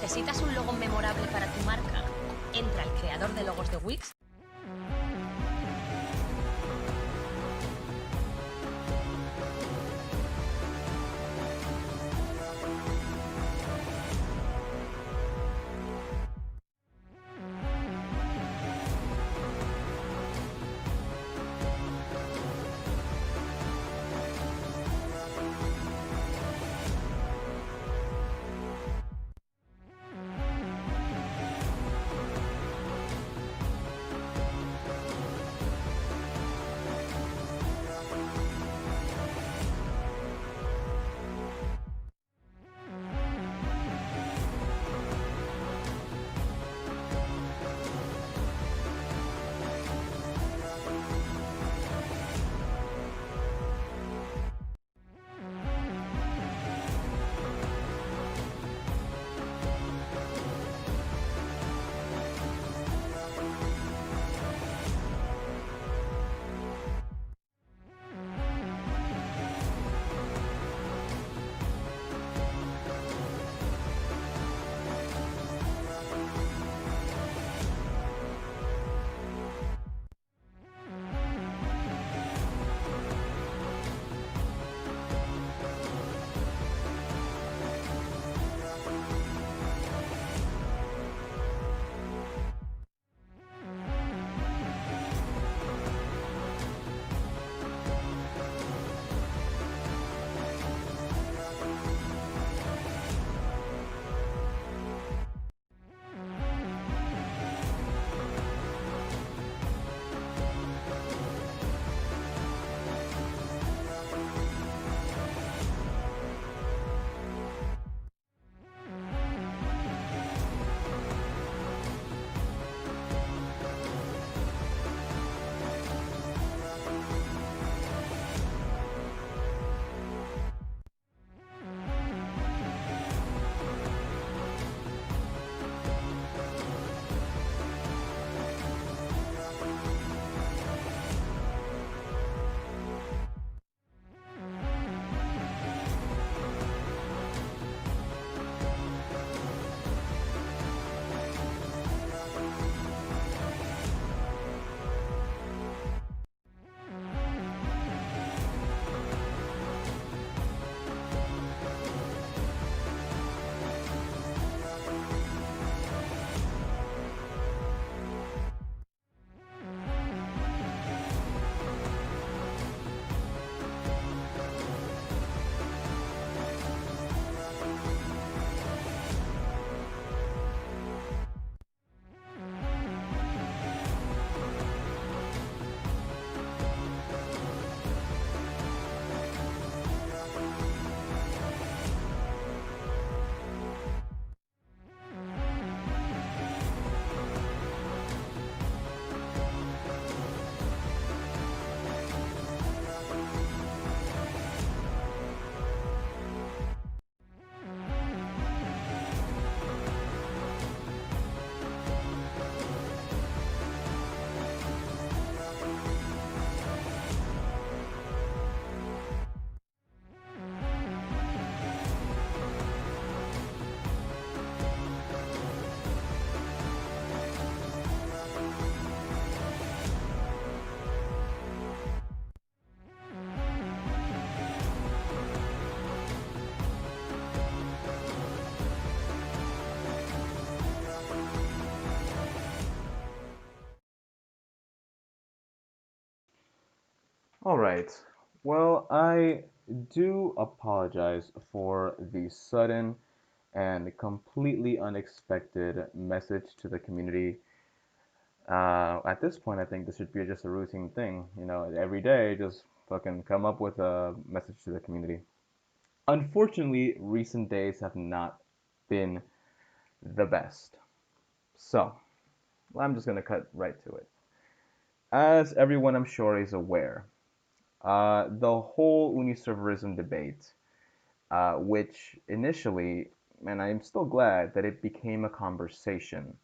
¿Necesitas un logo memorable para tu marca? Entra al creador de logos de Wix. All right. Well, I do apologize for the sudden and completely unexpected message to the community. At this point, I think this should be just a routine thing. Every day, just fucking come up with a message to the community. Unfortunately, recent days have not been the best. So, I'm just gonna cut right to it. As everyone I'm sure is aware, the whole uniserverism debate, which initially, and I'm still glad that it became a conversation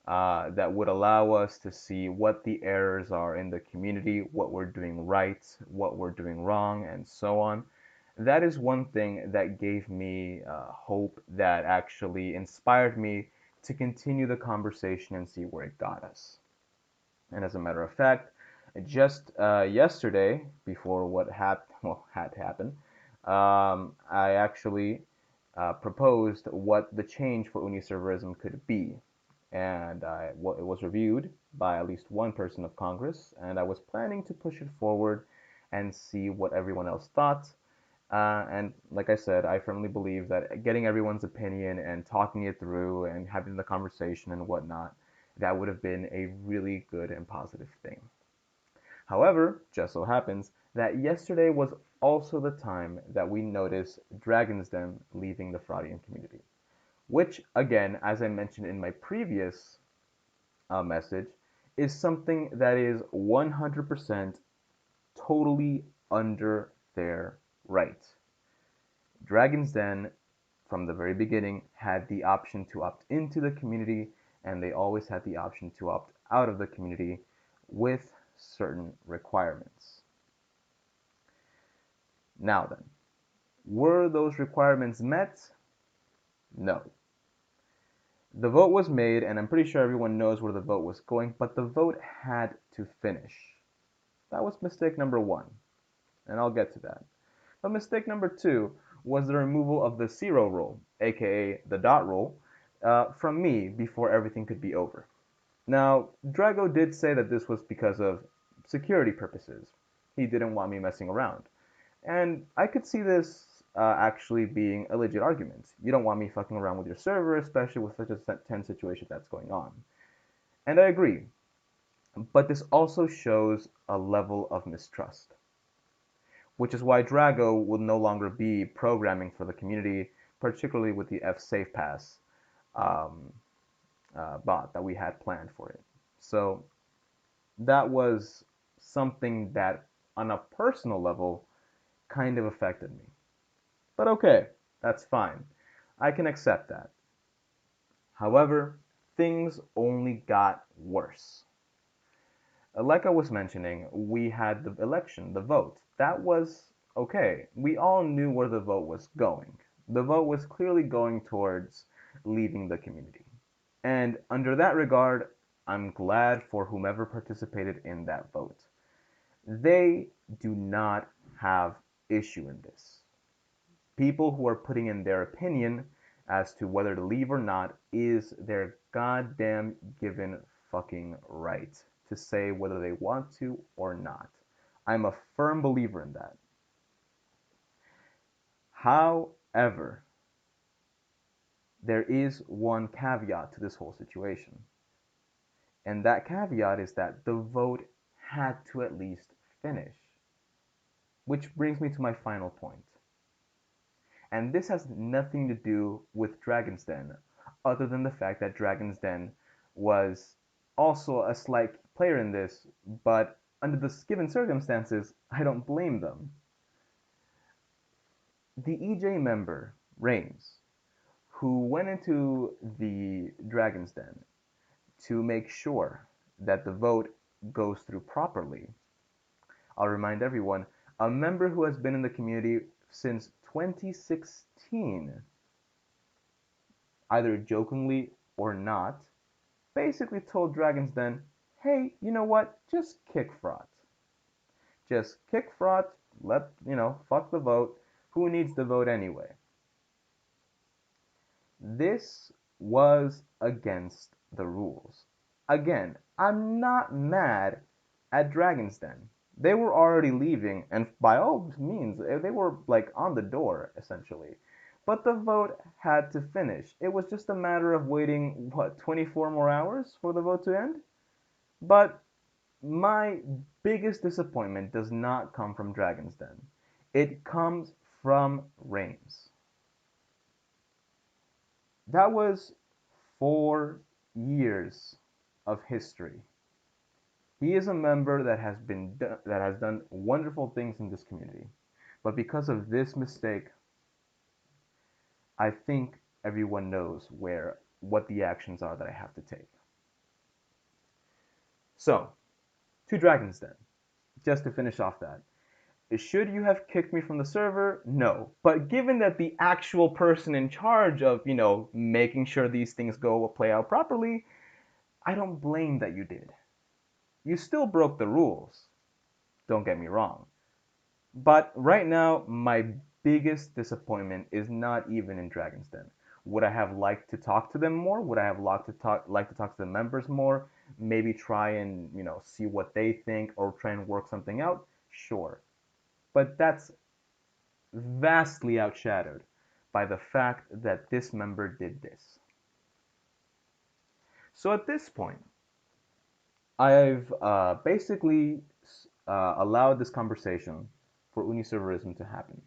that would allow us to see what the errors are in the community, what we're doing right, what we're doing wrong, and so on. That is one thing that gave me hope, that actually inspired me to continue the conversation and see where it got us. And as a matter of fact, just yesterday, before what had happened, I actually proposed what the change for uniserverism could be. And it was reviewed by at least one person of Congress, and I was planning to push it forward and see what everyone else thought. And like I said, I firmly believe that getting everyone's opinion and talking it through and having the conversation and whatnot, that would have been a really good and positive thing. However, just so happens that yesterday was also the time that we noticed Dragon's Den leaving the Fraudian community, which, again, as I mentioned in my previous message, is something that is 100% totally under their right. Dragon's Den, from the very beginning, had the option to opt into the community, and they always had the option to opt out of the community with certain requirements. Now then, were those requirements met? No. The vote was made, and I'm pretty sure everyone knows where the vote was going, but the vote had to finish. That was mistake number one, and I'll get to that. But mistake number two was the removal of the zero rule, aka the dot rule, from me before everything could be over. Now, Drago did say that this was because of security purposes. He didn't want me messing around. And I could see this actually being a legit argument. You don't want me fucking around with your server, especially with such a tense situation that's going on. And I agree. But this also shows a level of mistrust, which is why Drago will no longer be programming for the community, particularly with the fsafepass um, bot that we had planned for it. So that was something that, on a personal level, kind of affected me. But okay, that's fine. I can accept that. However, things only got worse. Like I was mentioning, we had the election, the vote. That was okay. We all knew where the vote was going. The vote was clearly going towards leaving the community. And under that regard, I'm glad for whomever participated in that vote. They do not have issue in this. People who are putting in their opinion as to whether to leave or not is their goddamn given fucking right to say whether they want to or not. I'm a firm believer in that. However, there is one caveat to this whole situation. And that caveat is that the vote had to at least finish. Which brings me to my final point. And this has nothing to do with Dragon's Den, other than the fact that Dragon's Den was also a slight player in this, but under the given circumstances, I don't blame them. The EJ member, Reigns, who went into the Dragon's Den to make sure that the vote goes through properly. I'll remind everyone, a member who has been in the community since 2016, either jokingly or not, basically told Dragon's Den, hey, you know what, just kick Fraught. Just kick Fraught, fuck the vote, who needs the vote anyway? This was against the rules. Again, I'm not mad at Dragon's Den. They were already leaving, and by all means, they were like on the door, essentially. But the vote had to finish. It was just a matter of waiting, 24 more hours for the vote to end? But my biggest disappointment does not come from Dragon's Den. It comes from Reigns. That was 4 years of history. He is a member that has done wonderful things in this community. But because of this mistake, I think everyone knows what the actions are that I have to take. So, to Dragon's Den, just to finish off that. Should you have kicked me from the server? No. But given that the actual person in charge of, making sure these things play out properly, I don't blame that you did. You still broke the rules. Don't get me wrong. But right now, my biggest disappointment is not even in Dragon's Den. Would I have liked to talk to them more? Would I have liked to talk to the members more? Maybe try and, see what they think or try and work something out? Sure. But that's vastly outshadowed by the fact that this member did this. So at this point, I've basically allowed this conversation for Uniserverism to happen.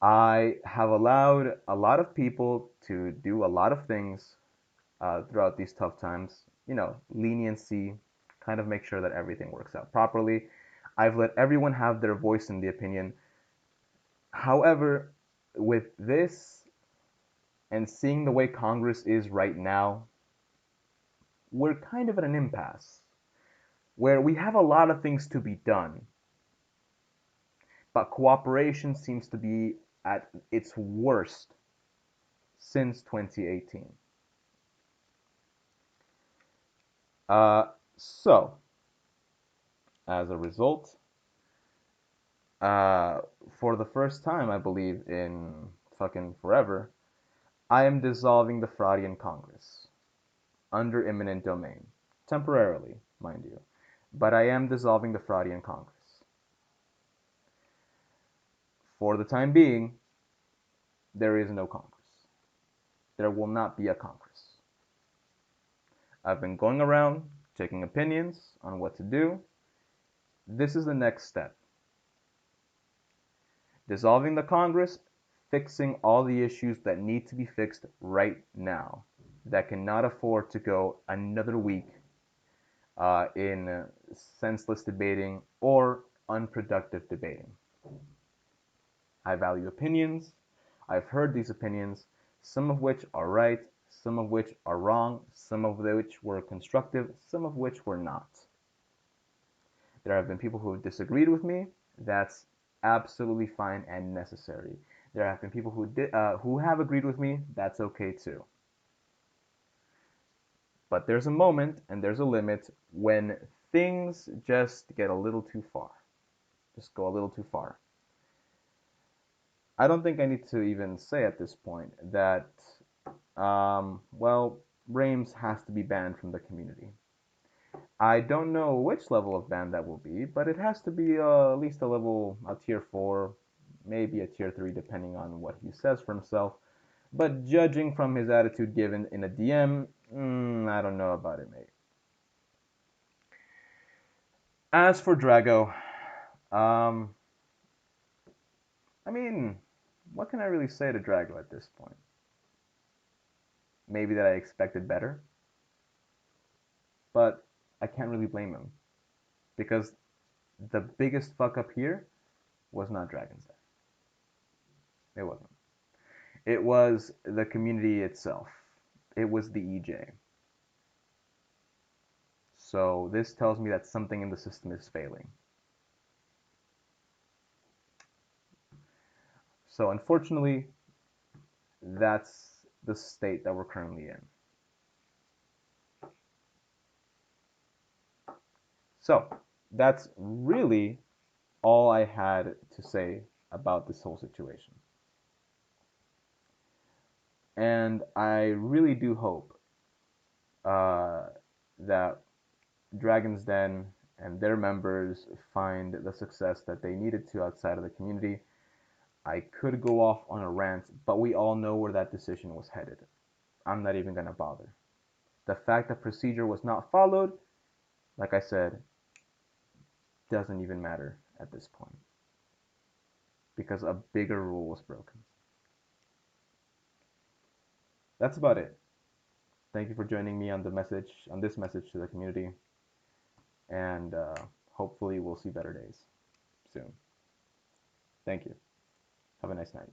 I have allowed a lot of people to do a lot of things throughout these tough times. Leniency, kind of make sure that everything works out properly. I've let everyone have their voice in the opinion. However, with this and seeing the way Congress is right now, we're kind of at an impasse where we have a lot of things to be done, but cooperation seems to be at its worst since 2018. So, as a result, for the first time, I believe, in fucking forever, I am dissolving the Fraudian Congress under eminent domain. Temporarily, mind you. But I am dissolving the Fraudian Congress. For the time being, there is no Congress. There will not be a Congress. I've been going around taking opinions on what to do. This is the next step. Dissolving the Congress, fixing all the issues that need to be fixed right now, that cannot afford to go another week in senseless debating or unproductive debating. I value opinions. I've heard these opinions, some of which are right, some of which are wrong, some of which were constructive, some of which were not. There have been people who have disagreed with me. That's absolutely fine and necessary. There have been people who have agreed with me. That's okay too. But there's a moment and there's a limit when things just get a little too far. Just go a little too far. I don't think I need to even say at this point that, Reims has to be banned from the community. I don't know which level of ban that will be, but it has to be at least a tier 4, maybe a tier 3, depending on what he says for himself. But judging from his attitude given in a DM, I don't know about it, mate. As for Drago, I mean, what can I really say to Drago at this point? Maybe that I expected better, but I can't really blame him because the biggest fuck up here was not Dragon's Den. It wasn't. It was the community itself. It was the EJ. So this tells me that something in the system is failing. So unfortunately, that's the state that we're currently in. So that's really all I had to say about this whole situation. And I really do hope that Dragon's Den and their members find the success that they needed to outside of the community. I could go off on a rant, but we all know where that decision was headed. I'm not even going to bother. The fact that procedure was not followed, like I said, doesn't even matter at this point because a bigger rule was broken. That's about it. Thank you for joining me on this message to the community, and hopefully we'll see better days soon. Thank you. Have a nice night.